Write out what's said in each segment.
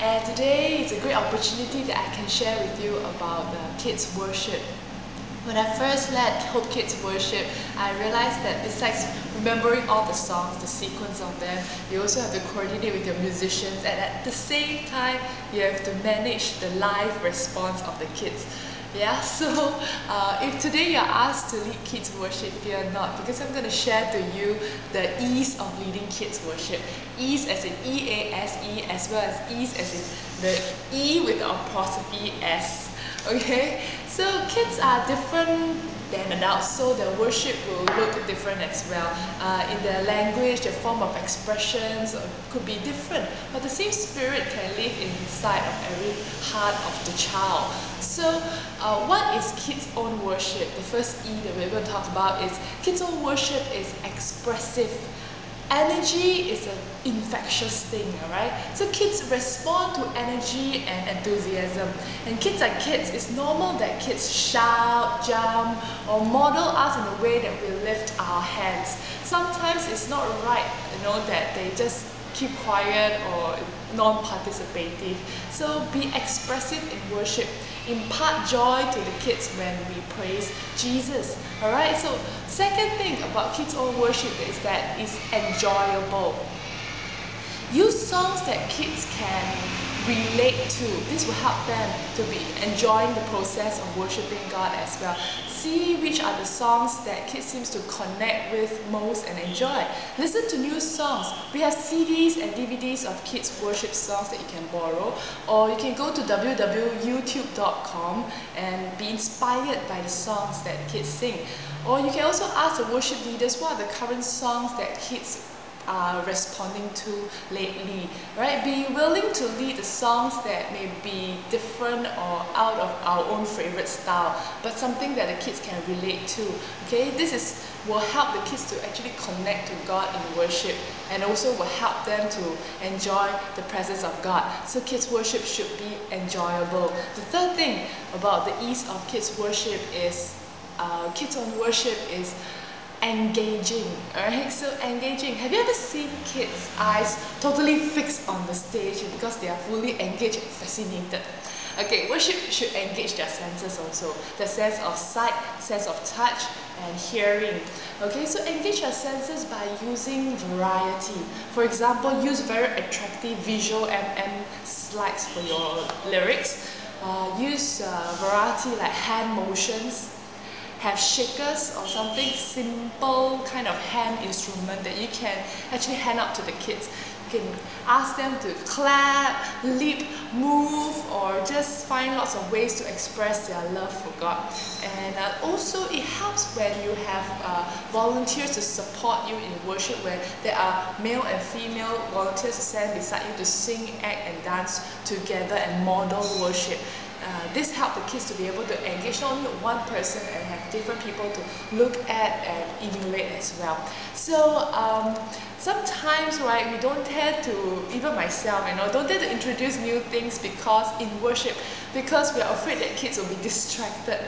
and today is a great opportunity that I can share with you about kids worship. When I first led Hope Kids Worship, I realized that besides remembering all the songs, the sequence of them, you also have to coordinate with your musicians, and at the same time, you have to manage the live response of the kids. Yeah, so if today you're asked to lead kids worship, fear not, because I'm going to share to you the ease of leading kids worship. Ease as in E-A-S-E, as well as ease as in the E with the apostrophe S. Okay, so kids are different than adults, so their worship will look different as well. In their language, their form of expressions could be different, but the same spirit can live inside of every heart of the child. So what is kids' own worship? The first E that we're going to talk about is kids' own worship is expressive. Energy is an infectious thing, alright? So kids respond to energy and enthusiasm. And kids are kids. It's normal that kids shout, jump, or model us in a way that we lift our hands. Sometimes it's not right, that they just keep quiet or non-participative. So be expressive in worship. Impart joy to the kids when we praise Jesus. Alright, so second thing about kids' own worship is that it's enjoyable. Use songs that kids can relate to. This will help them to be enjoying the process of worshiping God as well. See which are the songs that kids seems to connect with most and enjoy. Listen to new songs. We have CDs and DVDs of kids worship songs that you can borrow, or you can go to www.youtube.com and be inspired by the songs that kids sing. Or you can also ask the worship leaders what are the current songs that kids are responding to lately, right? Be willing to lead the songs that may be different or out of our own favorite style, but something that the kids can relate to. Okay, will help the kids to actually connect to God in worship, and also will help them to enjoy the presence of God. So kids worship should be enjoyable. The third thing about the ease of kids worship is kids on worship is engaging. Alright, so engaging. Have you ever seen kids' eyes totally fixed on the stage because they are fully engaged and fascinated? Okay, worship should engage their senses also. The sense of sight, sense of touch, and hearing. Okay, so engage your senses by using variety. For example, use very attractive visual slides for your lyrics. Use variety like hand motions. Have shakers or something simple kind of hand instrument that you can actually hand out to the kids. You can ask them to clap, leap, move, or just find lots of ways to express their love for God. And also it helps when you have volunteers to support you in worship, where there are male and female volunteers to stand beside you to sing, act, and dance together and model worship. This helps the kids to be able to engage not only one person and have different people to look at and emulate as well. So sometimes, right, we don't tend to, even myself, don't tend to introduce new things in worship, because we are afraid that kids will be distracted,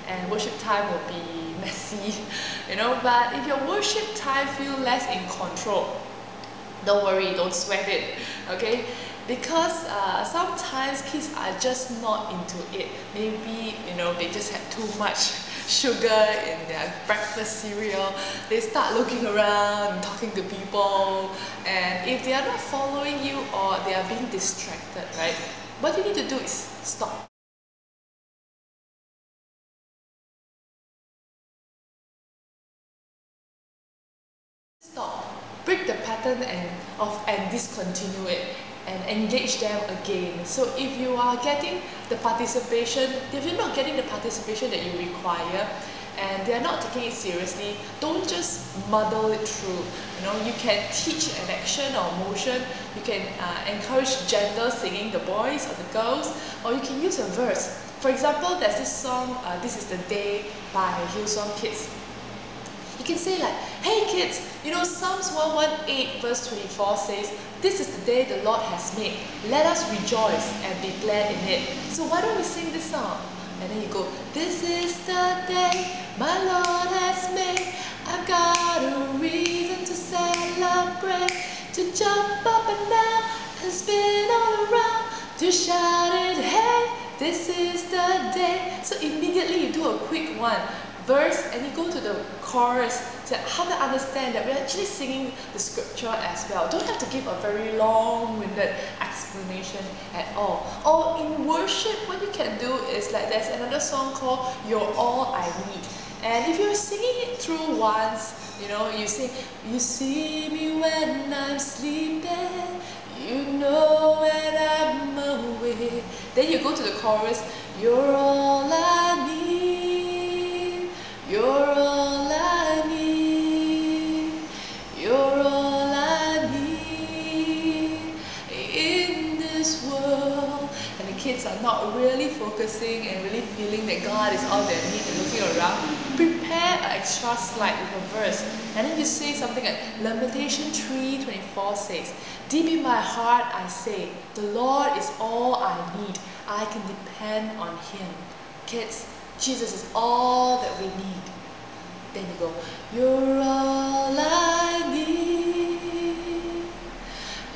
and worship time will be messy, But if your worship time feels less in control, don't worry, don't sweat it, okay? Because sometimes kids are just not into it. Maybe, they just had too much sugar in their breakfast cereal. They start looking around and talking to people. And if they are not following you or they are being distracted, right? What you need to do is stop. Stop. Break the pattern and discontinue it, and engage them again. So if you are getting the participation, if you're not getting the participation that you require, and they're not taking it seriously, don't just muddle it through. You can teach an action or motion. You can encourage gender singing, the boys or the girls, or you can use a verse. For example, there's this song, This Is the Day by Hillsong Kids. You can say like, hey kids, Psalms 118 verse 24 says, this is the day the Lord has made. Let us rejoice and be glad in it. So why don't we sing this song? And then you go, this is the day my Lord has made. I've got a reason to celebrate, to jump up and down and spin all around. to shout it, hey, this is the day. So immediately you do a quick one, verse, and you go to the chorus to how to understand that we're actually singing the scripture as well. Don't have to give a very long-winded explanation at all. Or in worship, what you can do is like there's another song called You're All I Need. And if you're singing it through once, you know, you sing, you see me when I'm sleeping, you know when I'm awake. Then you go to the chorus, you're all I need, you're all I need, you're all I need in this world. And the kids are not really focusing and really feeling that God is all they need and looking around. Prepare an extra slide with a verse, and then you say something like Lamentation 3:24 says, deep in my heart I say, the Lord is all I need. I can depend on Him. Kids, Jesus is all that we need. Then you go, you're all I need,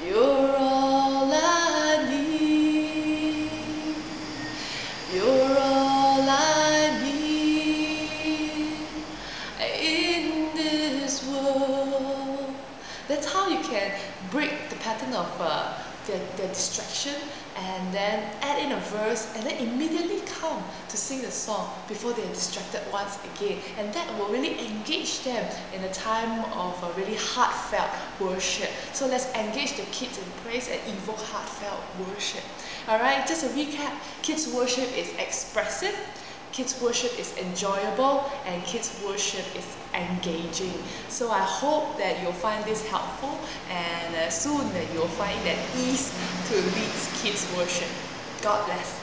you're all I need, you're all I need in this world. That's how you can break the pattern of the distraction, and then add in a verse, and then immediately come to sing the song before they're distracted once again. And that will really engage them in a time of a really heartfelt worship. So let's engage the kids in praise and evoke heartfelt worship. Alright, just a recap, kids worship is expressive, kids worship is enjoyable, and kids worship is engaging. So I hope that you'll find this helpful, and soon you'll find that ease to lead kids worship. God bless.